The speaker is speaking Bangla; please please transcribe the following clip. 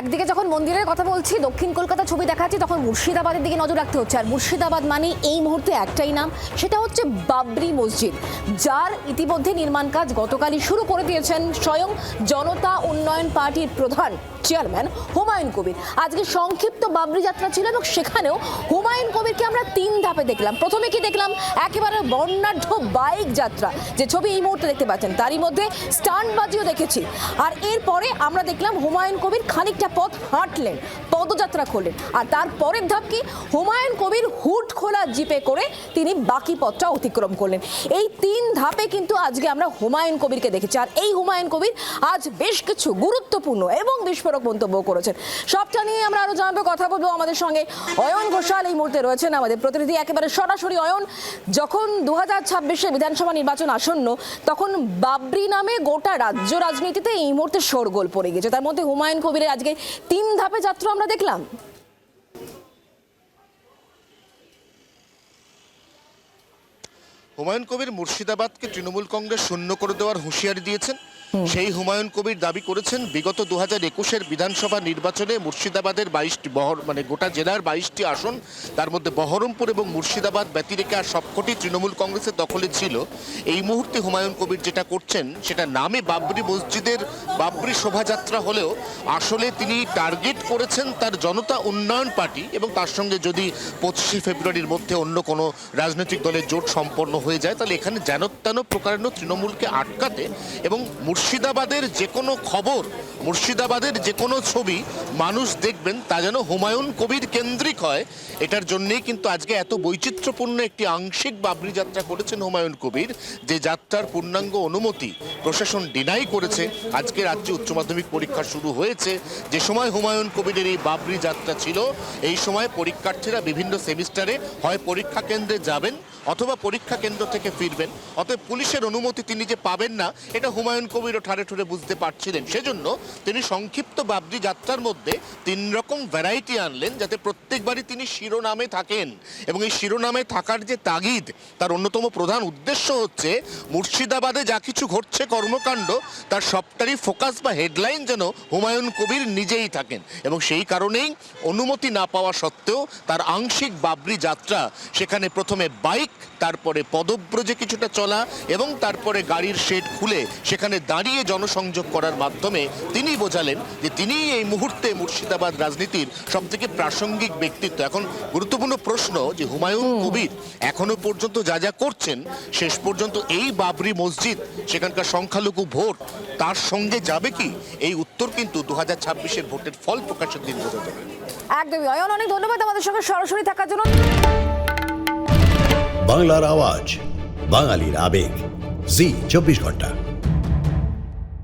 একদিকে যখন মন্দিরের কথা বলছি, দক্ষিণ কলকাতা ছবি দেখাচ্ছি, তখন মুর্শিদাবাদের দিকে নজর রাখতে হচ্ছে। আর মুর্শিদাবাদ মানে এই মুহূর্তে একটাই নাম, সেটা হচ্ছে বাবরি মসজিদ, যার ইতিমধ্যে নির্মাণ কাজ গতকালই শুরু করে দিয়েছেন স্বয়ং জনতা উন্নয়ন পার্টির প্রধান চেয়ারম্যান হুমায়ুন কবির। আজকে সংক্ষিপ্ত বাবরি যাত্রা ছিল এবং সেখানেও হুমায়ুন কবিরকে আমরা 3 ধাপে দেখলাম। প্রথমে কি দেখলাম? একেবারে বর্ণাঢ্য বাইক যাত্রা, যে ছবি এই মুহূর্তে দেখতে পাচ্ছেন, তারই মধ্যে স্টান্টবাজিও দেখেছি। আর এরপরে আমরা দেখলাম হুমায়ুন কবির খানিকটা পথ হাঁটলেন, পদযাত্রা করলেন। আর তার পরের ধাপ কি? হুমায়ুন কবির হুড খোলা জিপে করে তিনি বাকি পথটা অতিক্রম করলেন। এই 3 ধাপে কিন্তু আজকে আমরা হুমায়ুন কবিরকে দেখেছি। আর এই হুমায়ুন কবির আজ বেশ কিছু গুরুত্বপূর্ণ এবং বিস্ফোরক মন্তব্য করেছেন। সবটা নিয়ে আমরা আরো জানবো, কথা বলবো। আমাদের সঙ্গে অয়ন ঘোষাল এই মুহূর্তে রয়েছেন, আমাদের প্রতিনিধি একেবারে সরাসরি। অয়ন, যখন 2026 বিধানসভা নির্বাচন আসন্ন, তখন বাবরি নামে গোটা রাজ্য রাজনীতিতে এই মুহূর্তে শোরগোল পড়ে গেছে। তার মধ্যে হুমায়ুন কবিরের আজকে 3 ধাপে যাত্রা আমরা দেখলাম। হুমায়ুন কবির মুর্শিদাবাদকে তৃণমূল কংগ্রেস শূন্য করে দেওয়ার হুঁশিয়ারি দিয়েছেন। সেই হুমায়ুন কবির দাবি করেছেন বিগত 2021 বিধানসভা নির্বাচনে মুর্শিদাবাদের 22টি গোটা জেলার 22টি আসন, তার মধ্যে বহরমপুর এবং মুর্শিদাবাদ ব্যতিরেকে আর সবকটি তৃণমূল কংগ্রেসের দখলে ছিল। এই মুহূর্তে হুমায়ুন কবির যেটা করছেন, সেটা নামে বাবরি মসজিদের বাবরি শোভাযাত্রা হলেও আসলে তিনি টার্গেট করেছেন তার জনতা উন্নয়ন পার্টি, এবং তার সঙ্গে যদি 25 ফেব্রুয়ারির মধ্যে অন্য কোনো রাজনৈতিক দলের জোট সম্পন্ন হয়ে যায়, তাহলে এখানে যেন প্রকারেণ তৃণমূলকে আটকাতে এবং মুর্শিদাবাদের যে কোনো খবর, মুর্শিদাবাদের যে কোনো ছবি মানুষ দেখবেন, তা যেন হুমায়ুন কবির কেন্দ্রিক হয়। এটার জন্যেই কিন্তু আজকে এত বৈচিত্র্যপূর্ণ একটি আংশিক বাবরি যাত্রা করেছেন হুমায়ুন কবির, যে যাত্রার পূর্ণাঙ্গ অনুমতি প্রশাসন ডিনাই করেছে। আজকে রাজ্যে উচ্চ মাধ্যমিক পরীক্ষা শুরু হয়েছে। যে সময় হুমায়ুন কবিরের এই বাবরি যাত্রা ছিল, এই সময় পরীক্ষার্থীরা বিভিন্ন সেমিস্টারে হয় পরীক্ষা কেন্দ্রে যাবেন অথবা পরীক্ষা কেন্দ্র থেকে ফিরবেন। অতএব পুলিশের অনুমতি তিনি যে পাবেন না, এটা হুমায়ুন কবিরও ঠারে ঠুরে বুঝতে পারছিলেন। সেজন্য তিনি সংক্ষিপ্ত বাবরি যাত্রার মধ্যে 3 রকম ভ্যারাইটি আনলেন, যাতে প্রত্যেকবারই তিনি শিরোনামে থাকেন। এবং এই শিরোনামে থাকার যে তাগিদ, তার অন্যতম প্রধান উদ্দেশ্য হচ্ছে মুর্শিদাবাদে যা কিছু ঘটছে কর্মকাণ্ড, তার সবটারই ফোকাস বা হেডলাইন যেন হুমায়ুন কবির নিজেই থাকেন। এবং সেই কারণেই অনুমতি না পাওয়া সত্ত্বেও তার আংশিক বাবরি যাত্রা, সেখানে প্রথমে বাইক, তারপরে পদব্রজে কিছুটা চলা এবং তারপরে গাড়ির শেড খুলে সেখানে দাঁড়িয়ে জনসংযোগ করার মাধ্যমে তিনি বোঝালেন যে তিনি এই মুহূর্তে মুর্শিদাবাদ রাজনীতির সবথেকে প্রাসঙ্গিক ব্যক্তিত্ব। এখন গুরুত্বপূর্ণ প্রশ্ন যে হুমায়ুন কবির এখনো পর্যন্ত যা যা করছেন, শেষ পর্যন্ত এই বাবরি মসজিদ, সেখানকার সংখ্যালঘু ভোট তার সঙ্গে যাবে কি? এই উত্তর কিন্তু 2026 ভোটের ফল প্রকাশের দিন বোঝা যাবে। একদমই। অয়ন, অনেক ধন্যবাদ আমাদের সঙ্গে সরাসরি থাকার জন্য। বাংলার আওয়াজ, বাঙালির আবেগ, জি 24 ঘন্টা।